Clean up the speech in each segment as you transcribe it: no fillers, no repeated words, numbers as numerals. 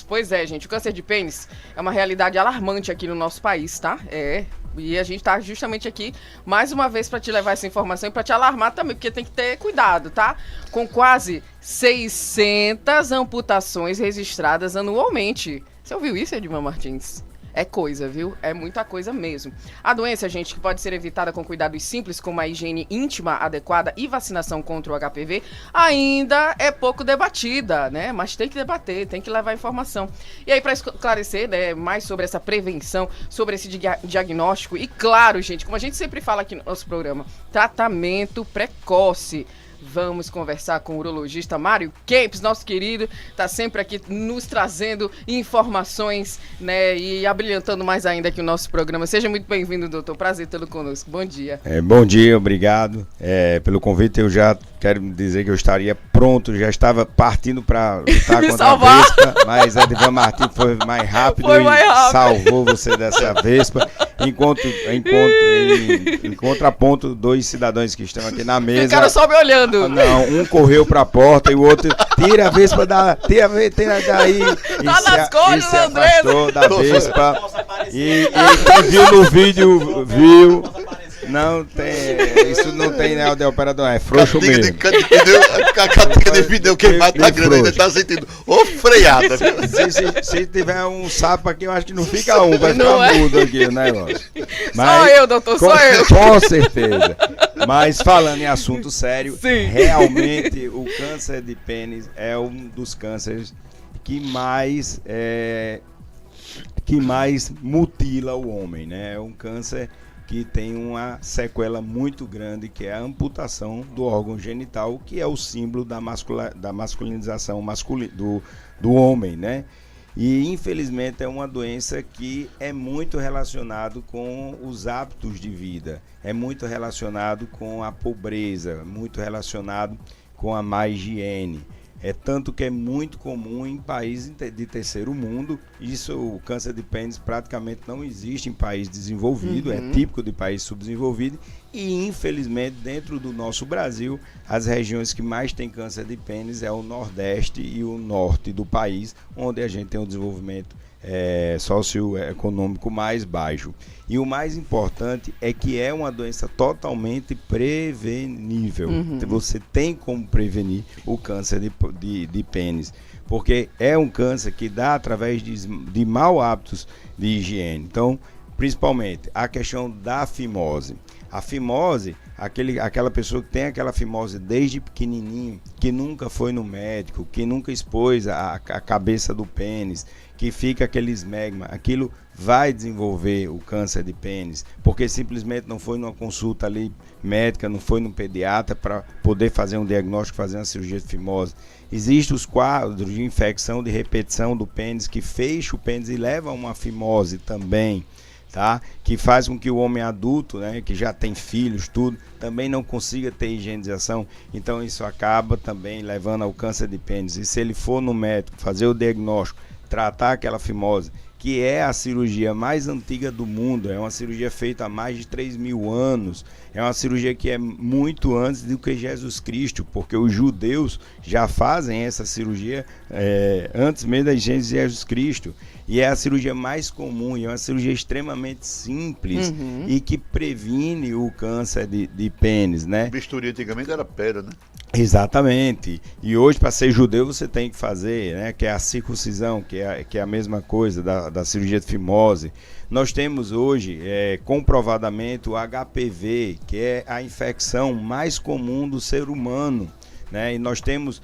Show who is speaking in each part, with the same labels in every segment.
Speaker 1: Pois é, gente, o câncer de pênis é uma realidade alarmante aqui no nosso país, tá? E a gente tá justamente aqui mais uma vez para te levar essa informação e para te alarmar também, porque tem que ter cuidado, tá? Com quase 600 amputações registradas anualmente. Você ouviu isso, Edmar Martins? É coisa, viu? É muita coisa mesmo. A doença, gente, que pode ser evitada com cuidados simples, como a higiene íntima adequada e vacinação contra o HPV, ainda é pouco debatida, né? Mas tem que debater, tem que levar informação. E aí, para esclarecer, né, mais sobre essa prevenção, sobre esse diagnóstico, e claro, gente, como a gente sempre fala aqui no nosso programa, tratamento precoce. Vamos conversar com o urologista Mário Kempis, nosso querido, está sempre aqui nos trazendo informações, né, e abrilhantando mais ainda aqui o nosso programa. Seja muito bem-vindo, doutor. Prazer tê-lo conosco. Bom dia.
Speaker 2: Bom dia, obrigado pelo convite. Eu já quero dizer que eu estaria pronto, já estava partindo para lutar contra a Vespa, mas Edmar Martins foi mais rápido e salvou você dessa Vespa. Em contraponto, dois cidadãos que estão aqui na mesa.
Speaker 1: Ficaram só me olhando.
Speaker 2: Não, um correu para a porta e o outro tira a Vespa tira daí.
Speaker 1: Tá nas costas,
Speaker 2: se afastou da Vespa. E quem viu no vídeo, viu. Não tem, isso não tem neo de operador, é frouxo mesmo.
Speaker 3: A catinga de pneu queimado tá grande, ainda tá sentindo. Ô, freada.
Speaker 2: Se tiver um sapo aqui, eu acho que não fica um, vai ficar mudo aqui o negócio.
Speaker 1: Só eu, doutor, só eu.
Speaker 2: Com certeza. Mas falando em assunto sério,
Speaker 1: sim,
Speaker 2: realmente o câncer de pênis é um dos cânceres que mais mutila o homem, né? É um câncer que tem uma sequela muito grande, que é a amputação do órgão genital, que é o símbolo da masculinização do homem, né? E infelizmente é uma doença que é muito relacionado com os hábitos de vida, é muito relacionado com a pobreza, muito relacionado com a má higiene. É tanto que é muito comum em países de terceiro mundo. Isso, o câncer de pênis praticamente não existe em país desenvolvido, é típico de país subdesenvolvido. E infelizmente dentro do nosso Brasil, as regiões que mais tem câncer de pênis é o Nordeste e o Norte do país, onde a gente tem um desenvolvimento socioeconômico mais baixo. E o mais importante é que é uma doença totalmente prevenível. Você tem como prevenir o câncer de pênis, porque é um câncer que dá através de maus hábitos de higiene. Então, principalmente a questão da fimose. A fimose, aquela pessoa que tem aquela fimose desde pequenininho, que nunca foi no médico, que nunca expôs a cabeça do pênis, que fica aquele esmegma, aquilo vai desenvolver o câncer de pênis, porque simplesmente não foi numa consulta ali médica, não foi no pediatra para poder fazer um diagnóstico, fazer uma cirurgia de fimose. Existem os quadros de infecção de repetição do pênis que fecha o pênis e leva a uma fimose também. Tá? Que faz com que o homem adulto, né, que já tem filhos, tudo, também não consiga ter higienização. Então isso acaba também levando ao câncer de pênis. E se ele for no médico fazer o diagnóstico, tratar aquela fimose, que é a cirurgia mais antiga do mundo, é uma cirurgia feita há mais de 3.000 anos, é uma cirurgia que é muito antes do que Jesus Cristo, porque os judeus já fazem essa cirurgia antes mesmo da Gênesis de Jesus Cristo, e é a cirurgia mais comum, e é uma cirurgia extremamente simples e que previne o câncer de pênis, né?
Speaker 3: O bisturi antigamente era pedra, né?
Speaker 2: Exatamente. E hoje, para ser judeu, você tem que fazer, né, que é a circuncisão, que é a mesma coisa da cirurgia de fimose. Nós temos hoje, comprovadamente, o HPV, que é a infecção mais comum do ser humano, né? E nós temos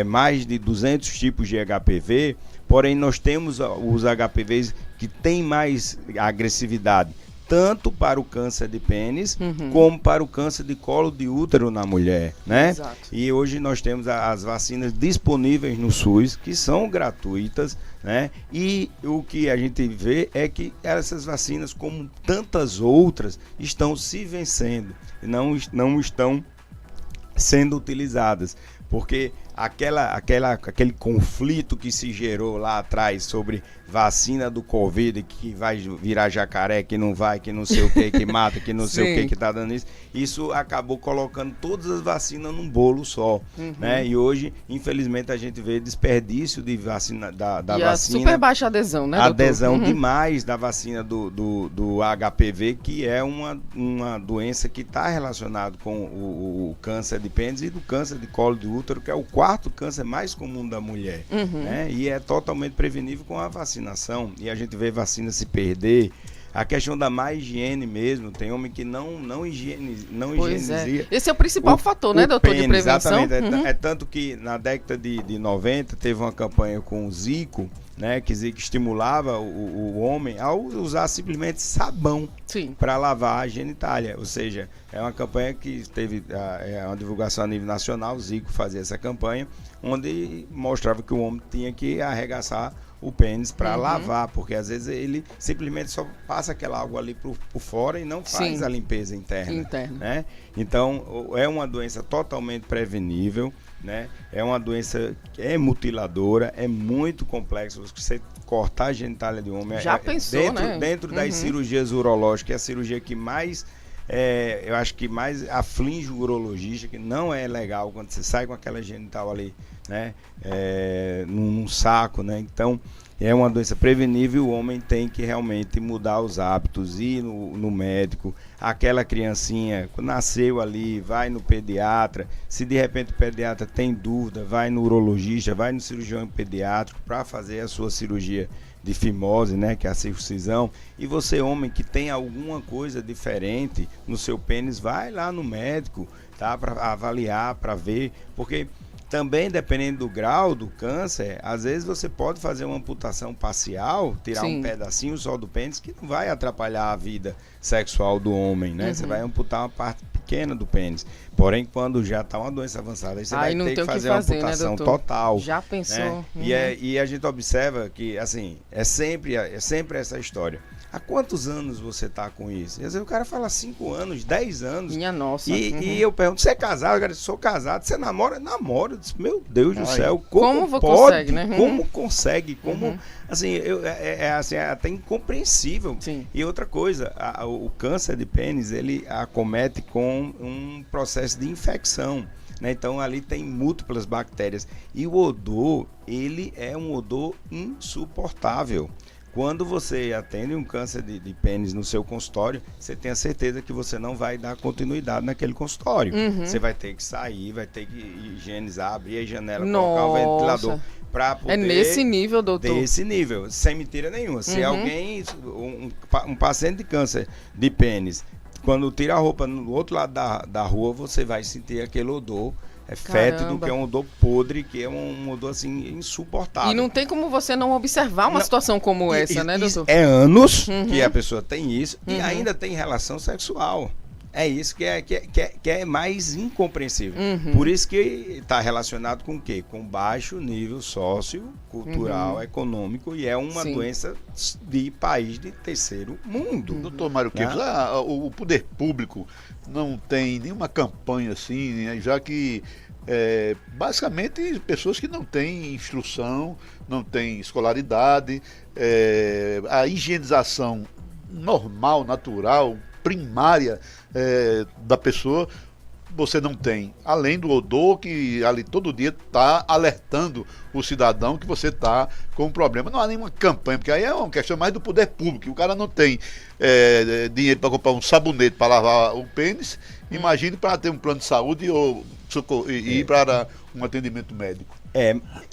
Speaker 2: mais de 200 tipos de HPV, porém nós temos os HPVs que têm mais agressividade, tanto para o câncer de pênis, como para o câncer de colo de útero na mulher, né?
Speaker 1: Exato.
Speaker 2: E hoje nós temos as vacinas disponíveis no SUS, que são gratuitas, né? E o que a gente vê é que essas vacinas, como tantas outras, estão se vencendo, não estão sendo utilizadas, porque aquele conflito que se gerou lá atrás sobre vacina do Covid, que vai virar jacaré, que não vai, que não sei o que mata, que não sei o que tá dando isso acabou colocando todas as vacinas num bolo só, né? E hoje, infelizmente, a gente vê desperdício de vacina, da vacina.
Speaker 1: Super baixa adesão, né, doutor?
Speaker 2: Adesão demais da vacina do HPV, que é uma doença que está relacionada com o câncer de pênis e do câncer de colo de útero, que é o quarto câncer mais comum da mulher, né? E é totalmente prevenível com a vacinação. E a gente vê vacina se perder. A questão da má higiene mesmo, tem homem que não higieniza.
Speaker 1: Esse é o principal fator, né, doutor, de prevenção?
Speaker 2: Exatamente, é tanto que na década de 90 teve uma campanha com o Zico, né, que Zico estimulava o homem a usar simplesmente sabão para lavar a genitália, ou seja, é uma campanha que teve uma divulgação a nível nacional. O Zico fazia essa campanha, onde mostrava que o homem tinha que arregaçar o pênis para lavar, porque às vezes ele simplesmente só passa aquela água ali por fora e não faz a limpeza interna. Né? Então, é uma doença totalmente prevenível, né? É uma doença que é mutiladora, é muito complexa. Você cortar a genitália de um homem dentro das cirurgias urológicas, é a cirurgia que mais eu acho que mais aflige o urologista, que não é legal quando você sai com aquela genital ali, né, num saco, né? Então é uma doença prevenível. O homem tem que realmente mudar os hábitos, ir no médico. Aquela criancinha nasceu ali, vai no pediatra. Se de repente o pediatra tem dúvida, vai no urologista, vai no cirurgião pediátrico para fazer a sua cirurgia de fimose, né, que é a circuncisão. E você, homem, que tem alguma coisa diferente no seu pênis, vai lá no médico, tá, para avaliar, para ver, porque também, dependendo do grau do câncer, às vezes você pode fazer uma amputação parcial, tirar um pedacinho só do pênis, que não vai atrapalhar a vida sexual do homem, né? Você vai amputar uma parte pequena do pênis. Porém, quando já está uma doença avançada, aí você vai ter que fazer uma amputação, né, total.
Speaker 1: Já pensou?
Speaker 2: Né? E a gente observa que, assim, é sempre essa história. Há quantos anos você tá com isso? E às vezes o cara fala 5 anos, 10 anos.
Speaker 1: Minha nossa.
Speaker 2: E eu pergunto, você é casado? O cara diz, sou casado. Você namora? Namoro. Eu disse, meu Deus do céu,
Speaker 1: como
Speaker 2: pode?
Speaker 1: Consegue, né?
Speaker 2: Como consegue? Como, assim, é até incompreensível.
Speaker 1: Sim.
Speaker 2: E outra coisa, o câncer de pênis, ele acomete com um processo de infecção, né? Então ali tem múltiplas bactérias. E o odor, ele é um odor insuportável. Quando você atende um câncer de pênis no seu consultório, você tem a certeza que você não vai dar continuidade naquele consultório. Você vai ter que sair, vai ter que higienizar, abrir a janela, colocar o ventilador para poder...
Speaker 1: É nesse nível, doutor?
Speaker 2: Desse nível, sem mentira nenhuma. Se alguém, um paciente de câncer de pênis, quando tira a roupa no outro lado da rua, você vai sentir aquele odor fétido, que é um odor podre, que é um odor assim insuportável.
Speaker 1: E não tem como você não observar uma situação como essa, né, doutor?
Speaker 2: É anos que a pessoa tem isso e ainda tem relação sexual. É isso que é mais incompreensível. Por isso que está relacionado com o quê? Com baixo nível sociocultural, econômico, e é uma doença de país de terceiro mundo.
Speaker 3: Doutor Mário Queiroz, o poder público não tem nenhuma campanha assim, né, já que basicamente pessoas que não têm instrução, não têm escolaridade, a higienização normal, natural, primária da pessoa, você não tem, além do odor que ali todo dia está alertando o cidadão que você está com um problema. Não há nenhuma campanha, porque aí é uma questão mais do poder público. O cara não tem dinheiro para comprar um sabonete para lavar o pênis, imagine para ter um plano de saúde ou ir para um atendimento médico.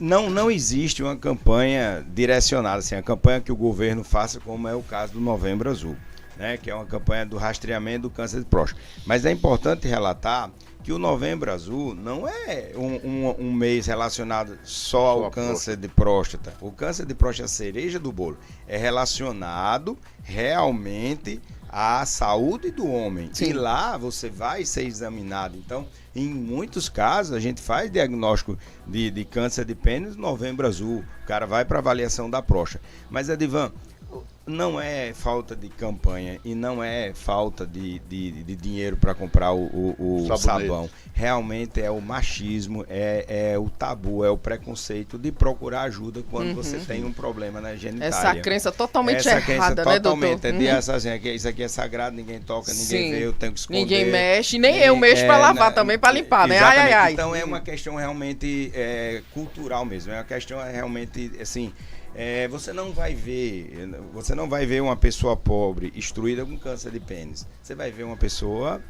Speaker 2: Não existe uma campanha direcionada, assim, a campanha que o governo faça, como é o caso do Novembro Azul, né, que é uma campanha do rastreamento do câncer de próstata. Mas é importante relatar que o Novembro Azul não é um mês relacionado só ao câncer de próstata. O câncer de próstata é a cereja do bolo. É relacionado realmente à saúde do homem. E lá você vai ser examinado. Então, em muitos casos, a gente faz diagnóstico de câncer de pênis no Novembro Azul. O cara vai para avaliação da próstata. Mas, Edivan, Não é falta de campanha e não é falta de dinheiro para comprar o sabão. Realmente é o machismo, é o tabu, é o preconceito de procurar ajuda quando você tem um problema na genitália.
Speaker 1: Essa crença totalmente errada, né, doutor?
Speaker 2: Isso aqui é sagrado, ninguém toca, ninguém vê, eu tenho que esconder.
Speaker 1: Ninguém mexe, nem eu mexo para lavar também, para limpar, né? Ai, ai, ai.
Speaker 2: Então é uma questão realmente cultural mesmo, é uma questão realmente, assim... você não vai ver uma pessoa pobre instruída com câncer de pênis. Você vai ver uma pessoa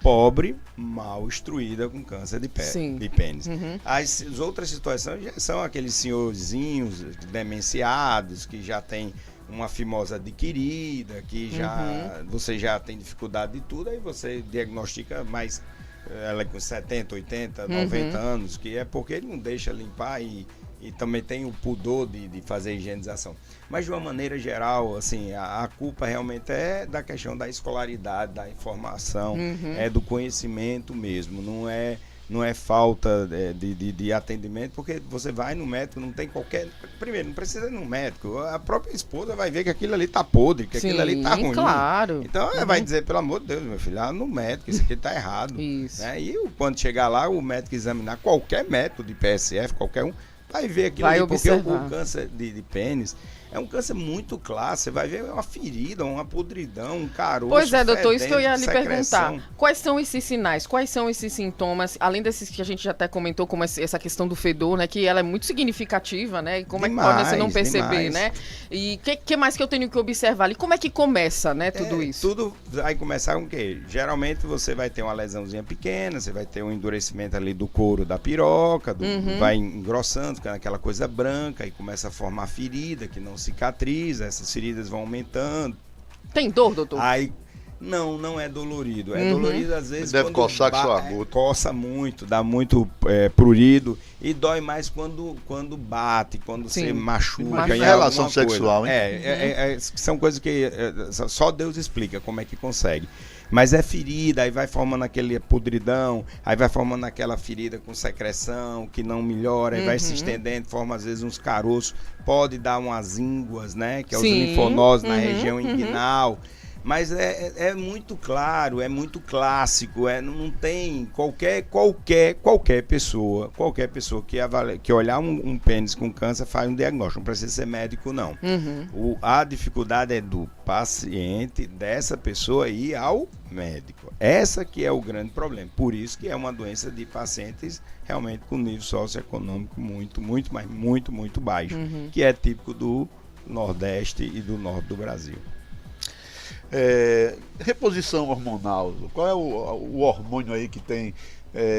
Speaker 2: pobre, mal instruída com câncer de pênis. As outras situações já são aqueles senhorzinhos demenciados que já tem uma fimose adquirida, que você já tem dificuldade de tudo, aí você diagnostica mais ela com 70, 80, 90 anos, que é porque ele não deixa limpar e também tem o pudor de fazer higienização. Mas, de uma maneira geral, assim, a culpa realmente é da questão da escolaridade, da informação, é do conhecimento mesmo, não é falta de atendimento, porque você vai no médico, não tem qualquer... Primeiro, não precisa ir no médico, a própria esposa vai ver que aquilo ali tá podre, que aquilo ali tá ruim.
Speaker 1: Claro.
Speaker 2: Então, ela vai dizer, pelo amor de Deus, meu filho, no médico, isso aqui tá errado.
Speaker 1: Isso.
Speaker 2: Né? E quando chegar lá, o médico examinar qualquer método de PSF, qualquer um, vai ver aquilo ali, porque o câncer de pênis é um câncer muito clássico. Você vai ver uma ferida, uma podridão, um caroço.
Speaker 1: Pois é, doutor,
Speaker 2: fedendo,
Speaker 1: isso que eu ia lhe
Speaker 2: secreção.
Speaker 1: perguntar. Quais são esses sinais? Quais são esses sintomas? Além desses que a gente já até comentou, como essa questão do fedor, né? Que ela é muito significativa, né? E como
Speaker 2: demais,
Speaker 1: é que pode você não perceber,
Speaker 2: demais.
Speaker 1: né? E que mais que eu tenho que observar ali? Como é que começa, né, tudo isso?
Speaker 2: Tudo vai começar com o quê? Geralmente você vai ter uma lesãozinha pequena, você vai ter um endurecimento ali do couro da piroca, vai engrossando, ficando aquela coisa branca, e começa a formar ferida que não cicatriza, essas feridas vão aumentando.
Speaker 1: Tem dor, doutor?
Speaker 2: Aí, não é dolorido. É dolorido às vezes
Speaker 3: deve coçar que sua gota.
Speaker 2: Coça muito, dá muito prurido e dói mais quando bate, quando você machuca.
Speaker 3: Em relação sexual, hein?
Speaker 2: São coisas que só Deus explica como é que consegue. Mas é ferida, aí vai formando aquele podridão, aí vai formando aquela ferida com secreção, que não melhora, aí vai se estendendo, forma às vezes uns caroços, pode dar umas ínguas, né? Que é os linfonodos na região inguinal. Mas é muito claro, é muito clássico, não tem qualquer pessoa que olhar um pênis com câncer faz um diagnóstico, não precisa ser médico não. A dificuldade é do paciente, dessa pessoa ir ao médico. Essa que é o grande problema, por isso que é uma doença de pacientes realmente com nível socioeconômico muito baixo, que é típico do Nordeste e do Norte do Brasil.
Speaker 3: Reposição hormonal, qual é o hormônio aí que tem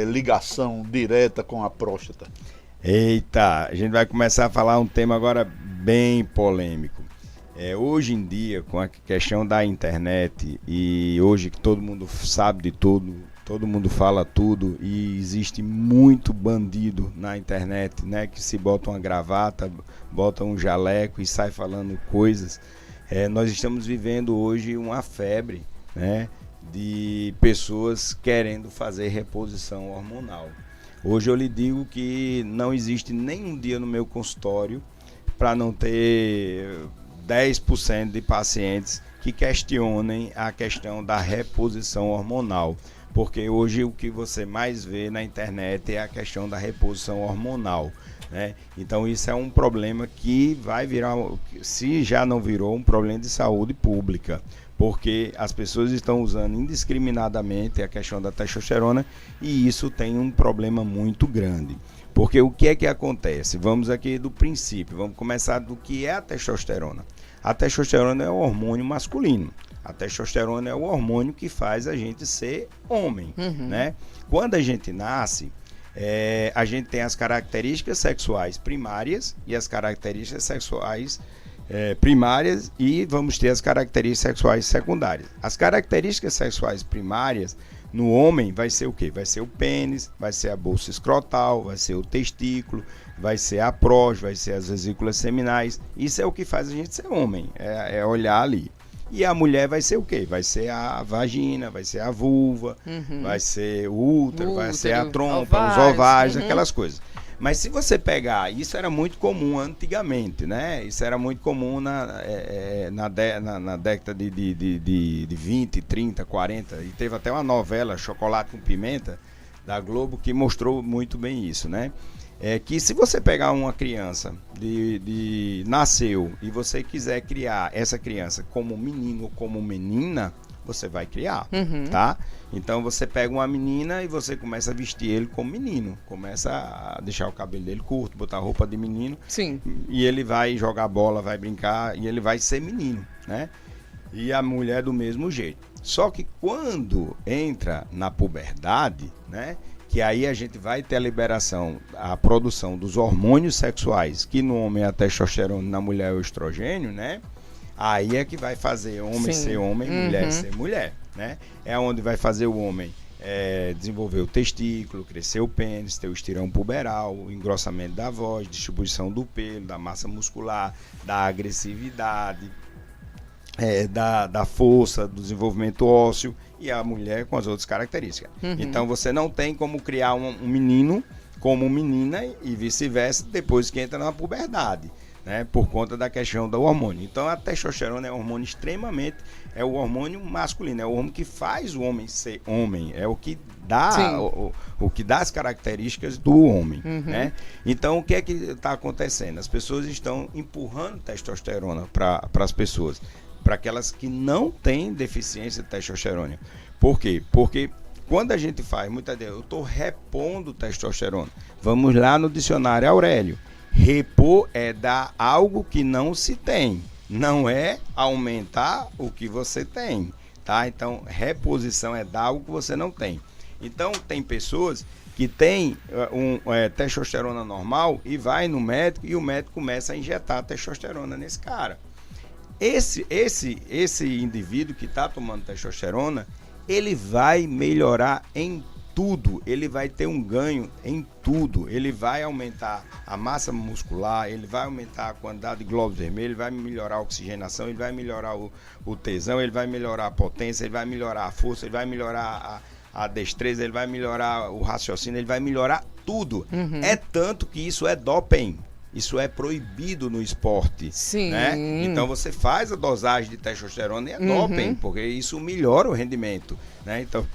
Speaker 3: ligação direta com a próstata?
Speaker 2: Eita, a gente vai começar a falar um tema agora bem polêmico. Hoje em dia, com a questão da internet, e hoje que todo mundo sabe de tudo, todo mundo fala tudo, e existe muito bandido na internet, né, que se bota uma gravata, bota um jaleco e sai falando coisas. Nós estamos vivendo hoje uma febre, né, de pessoas querendo fazer reposição hormonal. Hoje eu lhe digo que não existe nenhum dia no meu consultório para não ter 10% de pacientes que questionem a questão da reposição hormonal. Porque hoje o que você mais vê na internet é a questão da reposição hormonal. Né? Então isso é um problema que vai virar, se já não virou, um problema de saúde pública, porque as pessoas estão usando indiscriminadamente a questão da testosterona e isso tem um problema muito grande. Porque o que é que acontece? Vamos aqui do princípio, vamos começar do que é a testosterona. A testosterona é o hormônio masculino. A testosterona é o hormônio que faz a gente ser homem. Né? Quando a gente nasce, a gente tem as características sexuais primárias e as características sexuais primárias, e vamos ter as características sexuais secundárias. As características sexuais primárias no homem vai ser o quê? Vai ser o pênis, vai ser a bolsa escrotal, vai ser o testículo, vai ser a próstata, vai ser as vesículas seminais. Isso é o que faz a gente ser homem, é olhar ali. E a mulher vai ser o quê? Vai ser a vagina, vai ser a vulva, vai ser o útero, vai ser a trompa, os ovários, aquelas coisas. Mas se você pegar, isso era muito comum antigamente, né? Isso era muito comum na década de 20, 30, 40. E teve até uma novela, Chocolate com Pimenta, da Globo, que mostrou muito bem isso, né? É que se você pegar uma criança nasceu e você quiser criar essa criança como menino ou como menina, você vai criar, tá? Então você pega uma menina e você começa a vestir ele como menino, começa a deixar o cabelo dele curto, botar roupa de menino.
Speaker 1: Sim.
Speaker 2: E ele vai jogar bola, vai brincar e ele vai ser menino, né? E a mulher do mesmo jeito. Só que quando entra na puberdade, né? Que aí a gente vai ter a liberação, a produção dos hormônios sexuais, que no homem é a testosterona, na mulher é o estrogênio, né? Aí é que vai fazer homem ser homem, mulher ser mulher, né? É onde vai fazer o homem desenvolver o testículo, crescer o pênis, ter o estirão puberal, o engrossamento da voz, distribuição do pelo, da massa muscular, da agressividade, da força, do desenvolvimento ósseo, e a mulher com as outras características. Então você não tem como criar um menino como menina e vice-versa depois que entra na puberdade, né, por conta da questão do hormônio. Então a testosterona é um hormônio extremamente, é o hormônio masculino, é o hormônio que faz o homem ser homem, é o que dá o que dá as características do homem, né? Então o que é que está acontecendo? As pessoas estão empurrando testosterona para as pessoas, para aquelas que não têm deficiência de testosterona. Por quê? Porque quando a gente faz, muita vez, eu estou repondo testosterona. Vamos lá no dicionário Aurélio. Repor é dar algo que não se tem, não é aumentar o que você tem, tá? Então, reposição é dar algo que você não tem. Então, tem pessoas que têm testosterona normal e vai no médico e o médico começa a injetar testosterona nesse cara. Esse indivíduo que está tomando testosterona, ele vai melhorar em tudo, ele vai ter um ganho em tudo, ele vai aumentar a massa muscular, ele vai aumentar a quantidade de glóbulos vermelhos, ele vai melhorar a oxigenação, ele vai melhorar o tesão, ele vai melhorar a potência, ele vai melhorar a força, ele vai melhorar a destreza, ele vai melhorar o raciocínio, ele vai melhorar tudo. É tanto que isso é doping. Isso é proibido no esporte.
Speaker 1: Sim.
Speaker 2: Né? Então você faz a dosagem de testosterona e é doping, porque isso melhora o rendimento. Né? Então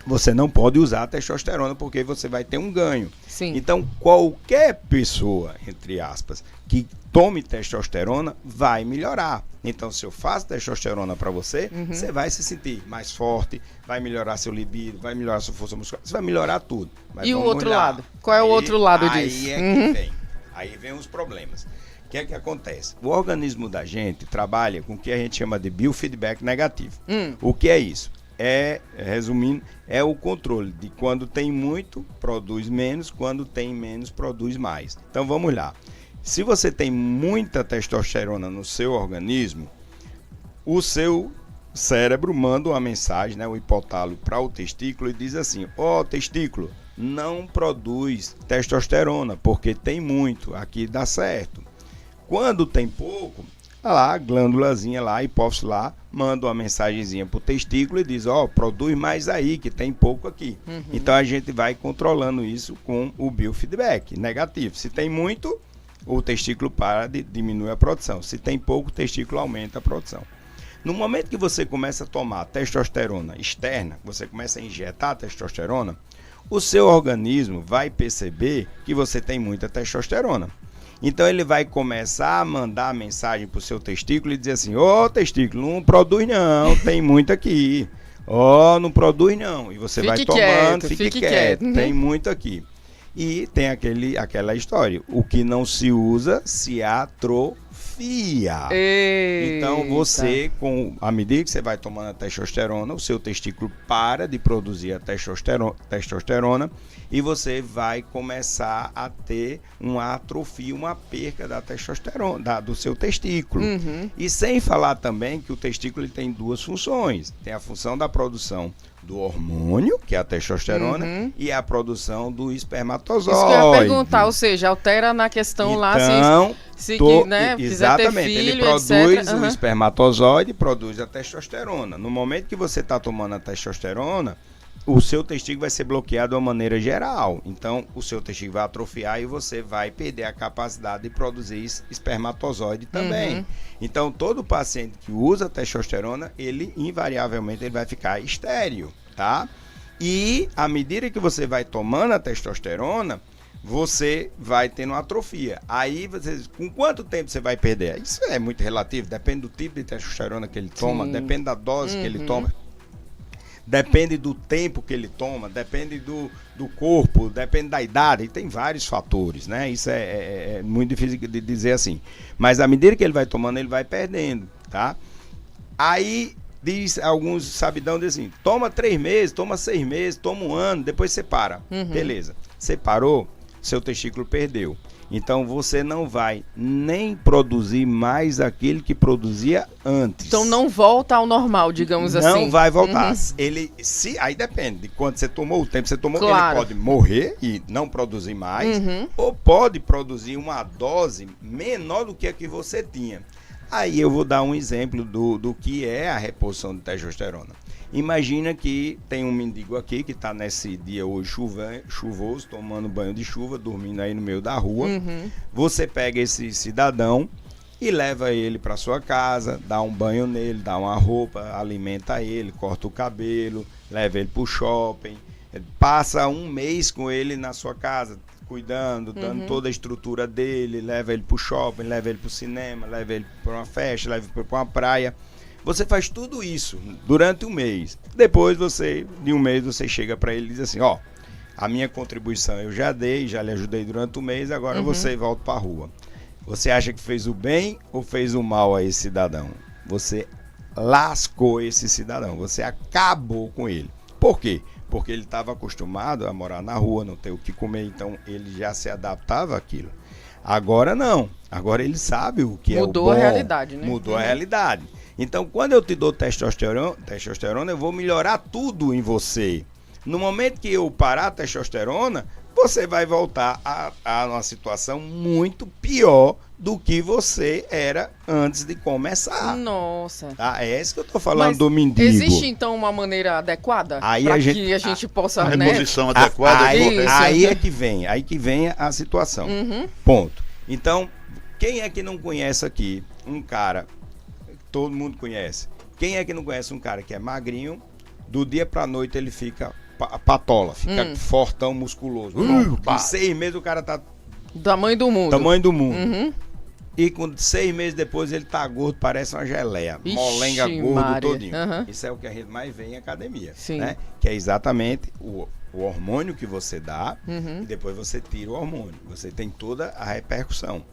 Speaker 2: você não pode usar a testosterona porque você vai ter um ganho.
Speaker 1: Sim.
Speaker 2: Então qualquer pessoa, entre aspas, que tome testosterona vai melhorar. Então se eu faço testosterona para você, você vai se sentir mais forte, vai melhorar seu libido, vai melhorar sua força muscular, você vai melhorar tudo. Mas
Speaker 1: e o outro lado? Qual é o outro lado disso?
Speaker 2: Aí é que vem. Aí vem os problemas. O que é que acontece? O organismo da gente trabalha com o que a gente chama de biofeedback negativo. O que é isso? Resumindo, é o controle de quando tem muito, produz menos, quando tem menos, produz mais. Então vamos lá. Se você tem muita testosterona no seu organismo, o seu cérebro manda uma mensagem, né, o hipotálamo, para o testículo e diz assim: ó, testículo, não produz testosterona, porque tem muito, aqui dá certo. Quando tem pouco, lá, a glândulazinha lá, a hipófise lá, manda uma mensagenzinha pro testículo e diz: ó, produz mais aí, que tem pouco aqui. Então a gente vai controlando isso com o biofeedback negativo. Se tem muito, o testículo diminui a produção. Se tem pouco, o testículo aumenta a produção. No momento que você começa a tomar testosterona externa, você começa a injetar testosterona, o seu organismo vai perceber que você tem muita testosterona. Então ele vai começar a mandar mensagem para o seu testículo e dizer assim: ô testículo, não produz não, tem muito aqui. Ó, não produz não. E você vai tomando, fique quieto, tem muito aqui. E tem aquela história: o que não se usa se atrofia. Então você, à medida que você vai tomando a testosterona, o seu testículo para de produzir a testosterona e você vai começar a ter uma atrofia, uma perca da testosterona, do seu testículo. E sem falar também que o testículo ele tem duas funções. Tem a função da produção do hormônio, que é a testosterona, e a produção do espermatozoide.
Speaker 1: Isso que eu ia perguntar, ou seja, altera na questão
Speaker 2: então,
Speaker 1: lá se né,
Speaker 2: exatamente,
Speaker 1: quiser ter filho,
Speaker 2: ele produz
Speaker 1: etc.
Speaker 2: o espermatozoide, produz a testosterona. No momento que você está tomando a testosterona, o seu testículo vai ser bloqueado de uma maneira geral. Então, o seu testículo vai atrofiar e você vai perder a capacidade de produzir espermatozoide também. Então, todo paciente que usa testosterona, ele invariavelmente ele vai ficar estéril, tá? E à medida que você vai tomando a testosterona, você vai tendo atrofia. Aí, com quanto tempo você vai perder? Isso é muito relativo, depende do tipo de testosterona que ele toma, depende da dose que ele toma. Depende do tempo que ele toma, depende do corpo, depende da idade, tem vários fatores, né? Isso é muito difícil de dizer assim. Mas à medida que ele vai tomando, ele vai perdendo, tá? Aí, alguns sabidão dizem assim, toma 3 meses, toma 6 meses, toma 1 ano, depois você para. Beleza, você parou, seu testículo perdeu. Então você não vai nem produzir mais aquele que produzia antes.
Speaker 1: Então não volta ao normal, digamos assim.
Speaker 2: Não vai voltar. Aí depende de quanto você tomou, o tempo que você tomou. Claro. Ele pode morrer e não produzir mais, ou pode produzir uma dose menor do que a que você tinha. Aí eu vou dar um exemplo do que é a reposição de testosterona. Imagina que tem um mendigo aqui que está nesse dia hoje chuvoso, tomando banho de chuva, dormindo aí no meio da rua. Você pega esse cidadão e leva ele para sua casa, dá um banho nele, dá uma roupa, alimenta ele, corta o cabelo, leva ele para o shopping, passa 1 mês com ele na sua casa, cuidando, dando toda a estrutura dele, leva ele para o shopping, leva ele para o cinema, leva ele para uma festa, leva ele para uma praia. Você faz tudo isso durante 1 mês. Depois de 1 mês, você chega para ele e diz assim, ó, a minha contribuição eu já dei, já lhe ajudei durante 1 mês, agora você volta para a rua. Você acha que fez o bem ou fez o mal a esse cidadão? Você lascou esse cidadão, você acabou com ele. Por quê? Porque ele estava acostumado a morar na rua, não ter o que comer, então ele já se adaptava àquilo. Agora não, agora ele sabe o que é o bom.
Speaker 1: Mudou a realidade, né?
Speaker 2: Mudou a realidade. Então, quando eu te dou testosterona, eu vou melhorar tudo em você. No momento que eu parar a testosterona, você vai voltar a uma situação muito pior do que você era antes de começar.
Speaker 1: Nossa.
Speaker 2: Tá? É isso que eu tô falando do mendigo.
Speaker 1: Existe, então, uma maneira adequada para que a gente possa...
Speaker 3: A reposição adequada.
Speaker 2: Aí é que vem a situação. Ponto. Então, quem é que não conhece aqui um cara... Todo mundo conhece. Quem é que não conhece um cara que é magrinho, do dia pra noite ele fica patola, fica fortão, musculoso. Com 6 meses o cara tá...
Speaker 1: Tamanho do mundo.
Speaker 2: E com 6 meses depois ele tá gordo, parece uma geleia.
Speaker 1: Ixi,
Speaker 2: molenga gordo
Speaker 1: Maria.
Speaker 2: todinho. Isso é o que a gente mais vê em academia.
Speaker 1: Sim.
Speaker 2: Né? Que é exatamente o hormônio que você dá e depois você tira o hormônio. Você tem toda a repercussão.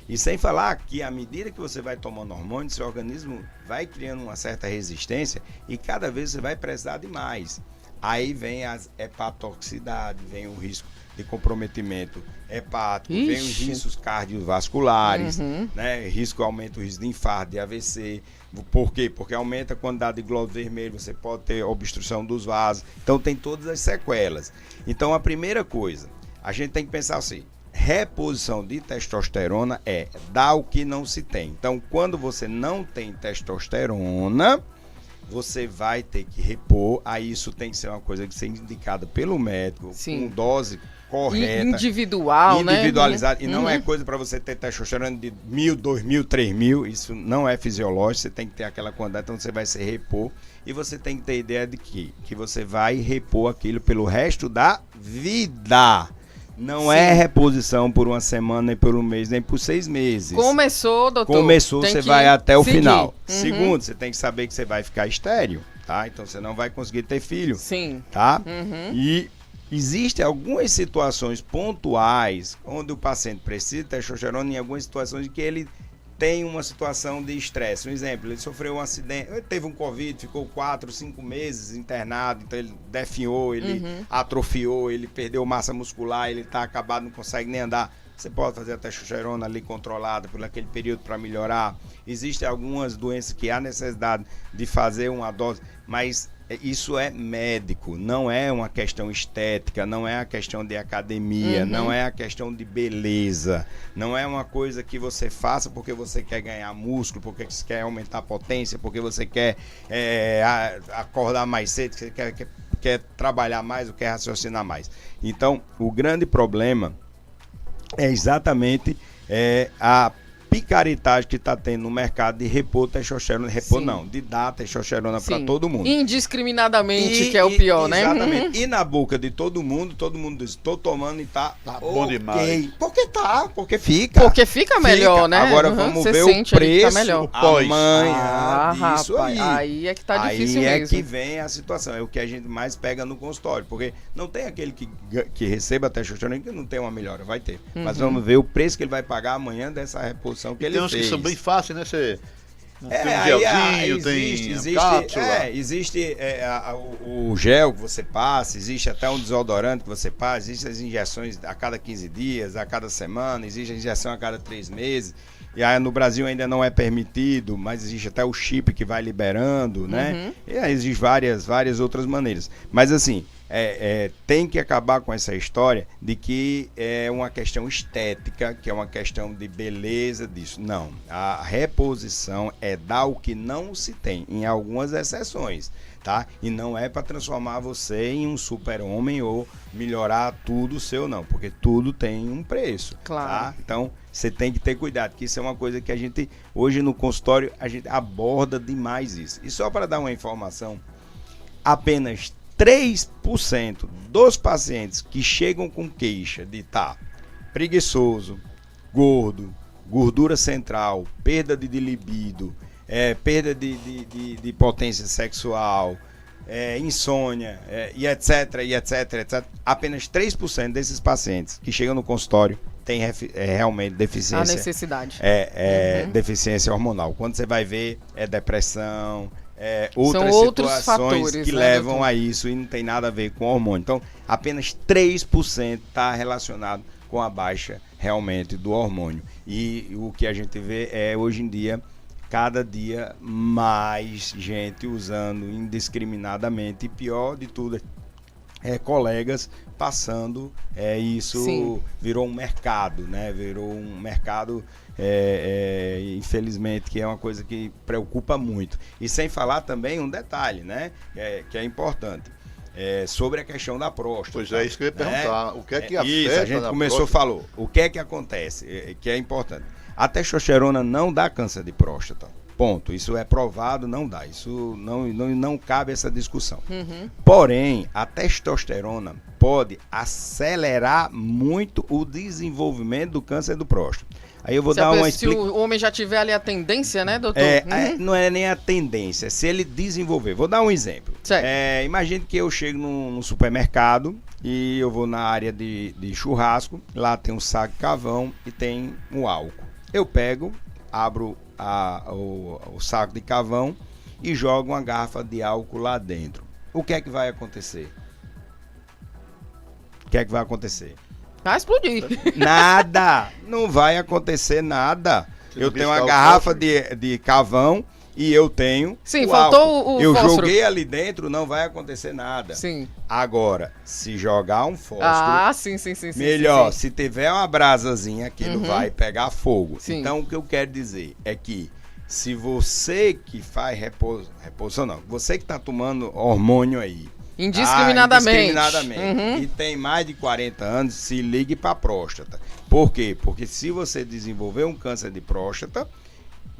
Speaker 2: E sem falar que à medida que você vai tomando hormônio, seu organismo vai criando uma certa resistência e cada vez você vai precisar de mais. Aí vem as hepatotoxicidade, vem o risco de comprometimento hepático, vem os riscos cardiovasculares, né? Aumenta o risco de infarto, de AVC. Por quê? Porque aumenta a quantidade de glóbulos vermelhos, você pode ter obstrução dos vasos. Então tem todas as sequelas. Então a primeira coisa, a gente tem que pensar assim, reposição de testosterona é dar o que não se tem. Então, quando você não tem testosterona, você vai ter que repor. Aí isso tem que ser uma coisa que ser indicada pelo médico, com dose correta. Individualizada. E não é coisa para você ter testosterona de 1.000, 2.000, 3.000. Isso não é fisiológico. Você tem que ter aquela quantidade. Então, você vai se repor. E você tem que ter ideia de que você vai repor aquilo pelo resto da vida. Não é reposição por 1 semana, nem por 1 mês, nem por 6 meses.
Speaker 1: Começou, doutor.
Speaker 2: Começou, você vai até o final. Segundo, você tem que saber que você vai ficar estéril, tá? Então você não vai conseguir ter filho.
Speaker 1: Sim.
Speaker 2: Tá? E existem algumas situações pontuais onde o paciente precisa de testosterona, em algumas situações em que ele tem uma situação de estresse. Um exemplo, ele sofreu um acidente, ele teve um Covid, ficou 4, 5 meses internado, então ele definhou, ele atrofiou, ele perdeu massa muscular, ele está acabado, não consegue nem andar. Você pode fazer a testosterona ali controlada por aquele período para melhorar. Existem algumas doenças que há necessidade de fazer uma dose, mas isso é médico, não é uma questão estética, não é a questão de academia, não é a questão de beleza, não é uma coisa que você faça porque você quer ganhar músculo, porque você quer aumentar a potência, porque você quer acordar mais cedo, você quer quer trabalhar mais, ou quer raciocinar mais. Então, o grande problema é exatamente a picaretagem que está tendo no mercado de repor testosterona, de dar testosterona para todo mundo.
Speaker 1: Indiscriminadamente, que é o pior, né?
Speaker 2: Exatamente. E na boca de todo mundo diz, estou tomando e tá
Speaker 3: bom demais.
Speaker 2: Porque fica.
Speaker 1: Porque fica melhor, né?
Speaker 2: Agora vamos ver o preço,
Speaker 1: amanhã disso
Speaker 2: rapaz,
Speaker 1: aí. Aí é que tá difícil mesmo.
Speaker 2: Aí é que vem a situação, é o que a gente mais pega no consultório, porque não tem aquele que receba testosterona que não tem uma melhora, vai ter. Mas vamos ver o preço que ele vai pagar amanhã dessa reposição que ele fez.
Speaker 3: Tem uns que são bem fáceis, né? Você
Speaker 2: tem
Speaker 3: um gelzinho, tem cápsula.
Speaker 2: Existe o gel que você passa, existe até um desodorante que você passa, existem as injeções a cada 15 dias, a cada semana, existe a injeção a cada 3 meses. E aí no Brasil ainda não é permitido, mas existe até o chip que vai liberando, né? E aí existem várias outras maneiras. Mas assim, tem que acabar com essa história de que é uma questão estética, que é uma questão de beleza disso. Não, a reposição é dar o que não se tem, em algumas exceções, tá? E não é para transformar você em um super-homem ou melhorar tudo seu, não, porque tudo tem um preço,
Speaker 1: claro.
Speaker 2: Tá? Então, você tem que ter cuidado, que isso é uma coisa que a gente, hoje no consultório, a gente aborda demais isso. E só para dar uma informação, apenas 3% dos pacientes que chegam com queixa de estar preguiçoso, gordo, gordura central, perda de libido, perda de potência sexual, insônia, e etc. Apenas 3% desses pacientes que chegam no consultório têm realmente deficiência.
Speaker 1: A necessidade.
Speaker 2: Deficiência hormonal. Quando você vai ver, depressão, outras
Speaker 1: São outros
Speaker 2: situações
Speaker 1: fatores,
Speaker 2: que levam a isso e não tem nada a ver com hormônio. Então, apenas 3% está relacionado com a baixa realmente do hormônio. E o que a gente vê hoje em dia, cada dia mais gente usando indiscriminadamente, e pior de tudo, colegas passando, isso
Speaker 1: Sim.
Speaker 2: virou um mercado, né? Virou um mercado, infelizmente, que é uma coisa que preocupa muito. E sem falar também um detalhe, né? Que é importante. Sobre a questão da próstata.
Speaker 3: Pois é, isso que eu ia perguntar. O que é que afeta
Speaker 2: isso, a gente começou, falou. O que é que acontece? Que é importante. A testosterona não dá câncer de próstata. Ponto. Isso é provado, não dá. Isso não cabe essa discussão. Porém, a testosterona pode acelerar muito o desenvolvimento do câncer do próstata. Aí eu vou dar uma explicação.
Speaker 1: Se o homem já tiver ali a tendência, né, doutor?
Speaker 2: Não é nem a tendência, se ele desenvolver. Vou dar um exemplo. Imagine que eu chego num supermercado e eu vou na área de churrasco, lá tem um saco de carvão e tem um álcool. Eu pego, abro o saco de carvão e jogo uma garrafa de álcool lá dentro. O que é que vai acontecer?
Speaker 1: Vai explodir.
Speaker 2: Nada! Não vai acontecer nada. Eu tenho uma garrafa de carvão e eu tenho.
Speaker 1: Sim, faltou o
Speaker 2: eu
Speaker 1: fósforo.
Speaker 2: Joguei ali dentro, não vai acontecer nada.
Speaker 1: Sim.
Speaker 2: Agora, se jogar um fósforo.
Speaker 1: Sim.
Speaker 2: Melhor, se tiver uma brasazinha, aquilo vai pegar fogo.
Speaker 1: Sim.
Speaker 2: Então, o que eu quero dizer é que se você que faz reposição, não, você que está tomando hormônio aí,
Speaker 1: indiscriminadamente.
Speaker 2: E tem mais de 40 anos, se ligue para a próstata. Por quê? Porque se você desenvolver um câncer de próstata,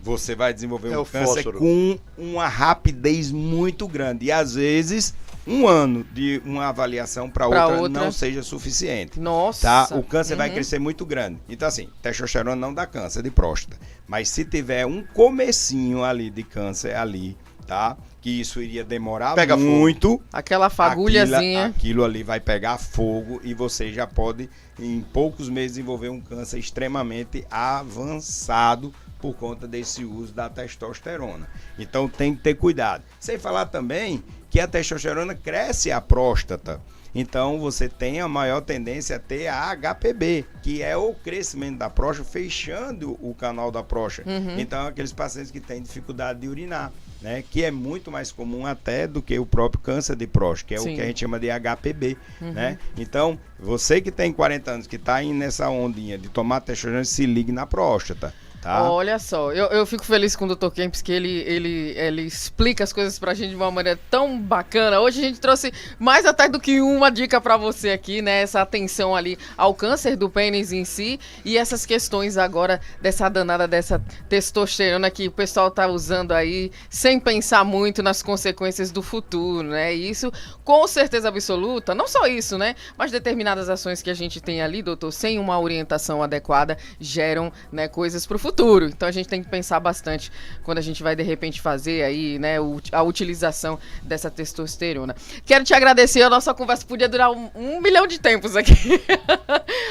Speaker 2: você vai desenvolver um câncer com uma rapidez muito grande. E às vezes, um ano de uma avaliação para outra não seja suficiente.
Speaker 1: Nossa!
Speaker 2: Tá? O câncer vai crescer muito grande. Então assim, testosterona não dá câncer de próstata. Mas se tiver um comecinho ali de câncer ali, tá? Que isso iria demorar muito.
Speaker 1: Fogo. Aquela fagulhazinha.
Speaker 2: Aquilo ali vai pegar fogo e você já pode, em poucos meses, desenvolver um câncer extremamente avançado por conta desse uso da testosterona. Então tem que ter cuidado. Sem falar também que a testosterona cresce a próstata. Então você tem a maior tendência a ter a HPB, que é o crescimento da próstata, fechando o canal da próstata. Então aqueles pacientes que têm dificuldade de urinar, né, que é muito mais comum até do que o próprio câncer de próstata, que é o que a gente chama de HPB, né? Então, você que tem 40 anos, que está aí nessa ondinha de tomar testosterona, se ligue na próstata, Tá?
Speaker 1: Olha só, eu fico feliz com o Dr. Kempis, que ele explica as coisas pra gente de uma maneira tão bacana. Hoje a gente trouxe mais até do que uma dica pra você aqui, né? Essa atenção ali ao câncer do pênis em si e essas questões agora dessa danada, dessa testosterona que o pessoal tá usando aí sem pensar muito nas consequências do futuro, né? E isso, com certeza absoluta, não só isso, né? Mas determinadas ações que a gente tem ali, doutor, sem uma orientação adequada, geram, né, coisas pro futuro. Então a gente tem que pensar bastante quando a gente vai de repente fazer aí, né, a utilização dessa testosterona. Quero te agradecer, a nossa conversa podia durar um milhão de tempos aqui,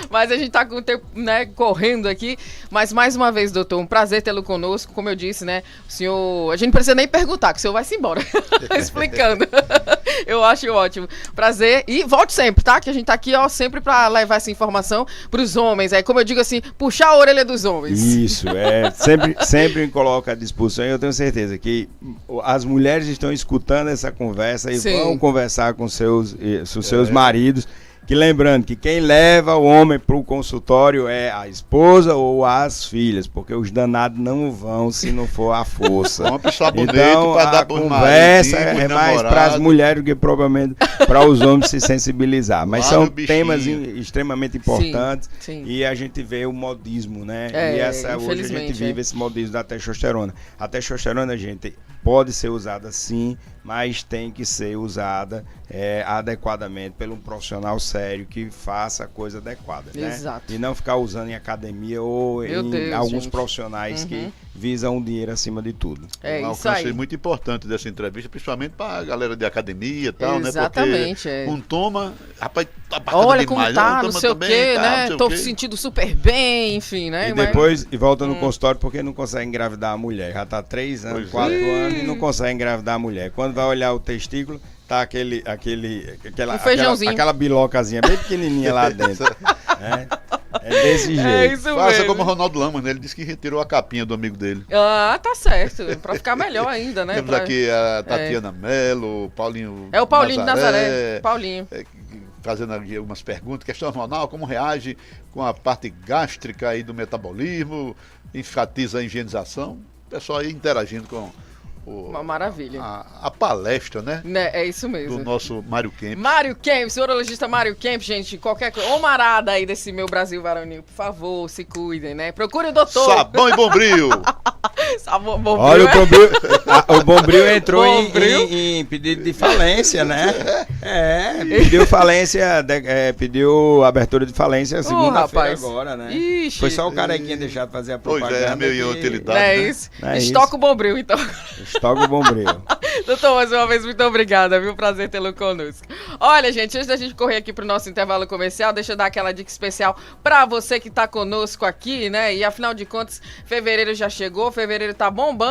Speaker 1: mas a gente tá com o tempo, né, correndo aqui. Mas mais uma vez, doutor, um prazer tê-lo conosco. Como eu disse, né, o senhor, a gente não precisa nem perguntar, que o senhor vai se embora explicando. Eu acho ótimo. Prazer e volte sempre, tá? Que a gente tá aqui, ó, sempre pra levar essa informação pros homens. Aí, como eu digo assim, puxar a orelha dos homens.
Speaker 2: Isso, sempre me coloca à disposição e eu tenho certeza que as mulheres estão escutando essa conversa e
Speaker 1: Sim.
Speaker 2: vão conversar com seus maridos. Que lembrando que quem leva o homem para o consultório é a esposa ou as filhas, porque os danados não vão se não for a força.
Speaker 3: Vamos puxar bonito
Speaker 2: Então
Speaker 3: pra dar
Speaker 2: a
Speaker 3: pros
Speaker 2: conversa
Speaker 3: maridinhos,
Speaker 2: é
Speaker 3: pros
Speaker 2: mais para as
Speaker 3: namorados.
Speaker 2: mulheres do que provavelmente para os homens se sensibilizar. Mas
Speaker 3: Claro,
Speaker 2: são
Speaker 3: bichinho.
Speaker 2: temas extremamente importantes
Speaker 1: sim.
Speaker 2: e a gente vê o modismo, né?
Speaker 1: É,
Speaker 2: E hoje a
Speaker 1: infelizmente,
Speaker 2: gente vive esse modismo da testosterona. A testosterona, gente, pode ser usada sim, mas tem que ser usada adequadamente por um profissional sério que faça a coisa adequada, né?
Speaker 1: Exato.
Speaker 2: E não ficar usando em academia ou
Speaker 1: Meu
Speaker 2: em
Speaker 1: Deus,
Speaker 2: alguns
Speaker 1: gente.
Speaker 2: profissionais que visam o dinheiro acima de tudo.
Speaker 1: É
Speaker 3: Um
Speaker 1: isso
Speaker 3: alcance
Speaker 1: aí.
Speaker 3: muito importante dessa entrevista, principalmente para a galera de academia e tal,
Speaker 1: Exatamente,
Speaker 3: né?
Speaker 1: é.
Speaker 3: Porque um toma, rapaz, tá bacana
Speaker 1: Olha
Speaker 3: demais.
Speaker 1: como tá,
Speaker 3: um
Speaker 1: não
Speaker 3: toma
Speaker 1: sei o
Speaker 3: também,
Speaker 1: quê,
Speaker 3: tá,
Speaker 1: né?
Speaker 3: não sei o
Speaker 1: Tô
Speaker 3: quê.
Speaker 1: me sentindo super bem, enfim, né?
Speaker 2: E
Speaker 1: Mas-
Speaker 2: depois volta no consultório porque não consegue engravidar a mulher. Já tá 3 anos,
Speaker 3: Pois
Speaker 2: 4
Speaker 1: é.
Speaker 2: anos e não consegue engravidar a mulher. Quando vai olhar o testículo, tá aquela
Speaker 1: feijãozinho.
Speaker 2: aquela bilocazinha bem pequenininha lá dentro. né? É desse jeito.
Speaker 1: É isso
Speaker 3: Faça
Speaker 1: mesmo.
Speaker 3: como o Ronaldo Lama, né? Ele disse que retirou a capinha do amigo dele.
Speaker 1: Ah, tá certo. Pra ficar melhor ainda, né?
Speaker 3: Temos
Speaker 1: Pra-
Speaker 3: aqui a Tatiana Mello, o Paulinho
Speaker 1: É o Paulinho de Nazaré. Paulinho.
Speaker 3: Fazendo aqui algumas perguntas. Questão hormonal, como reage com a parte gástrica aí do metabolismo, enfatiza a higienização. O pessoal aí interagindo com
Speaker 1: Uma maravilha.
Speaker 3: a palestra, né?
Speaker 1: Né, é isso
Speaker 3: Do
Speaker 1: mesmo.
Speaker 3: nosso Mário Kempis.
Speaker 1: Mário Kempis, urologista Mário Kempis, gente, qualquer coisa, ô marada aí desse meu Brasil varonil, por favor, se cuidem, né? Procure o doutor.
Speaker 3: Sabão e Bombril.
Speaker 1: Sabão, bom,
Speaker 2: Olha,
Speaker 1: viu,
Speaker 2: o Bombril, o Bombril entrou
Speaker 1: Bombril?
Speaker 2: em pedido de falência, né? Pediu falência, pediu abertura de falência segunda-feira
Speaker 1: rapaz.
Speaker 2: agora, né?
Speaker 1: Ixi.
Speaker 2: Foi só o carequinha deixar de fazer a
Speaker 3: Pois
Speaker 2: propaganda.
Speaker 3: é, meio
Speaker 2: que-
Speaker 3: inutilidade.
Speaker 1: Não é
Speaker 3: né?
Speaker 1: isso?
Speaker 2: Não é
Speaker 1: Estoca o Bombril, então.
Speaker 2: Estoca o Bombril.
Speaker 1: Doutor, mais uma vez, muito obrigada, viu? Prazer tê-lo conosco. Olha, gente, antes da gente correr aqui pro nosso intervalo comercial, deixa eu dar aquela dica especial pra você que tá conosco aqui, né? E afinal de contas, fevereiro já chegou, fevereiro tá bombando.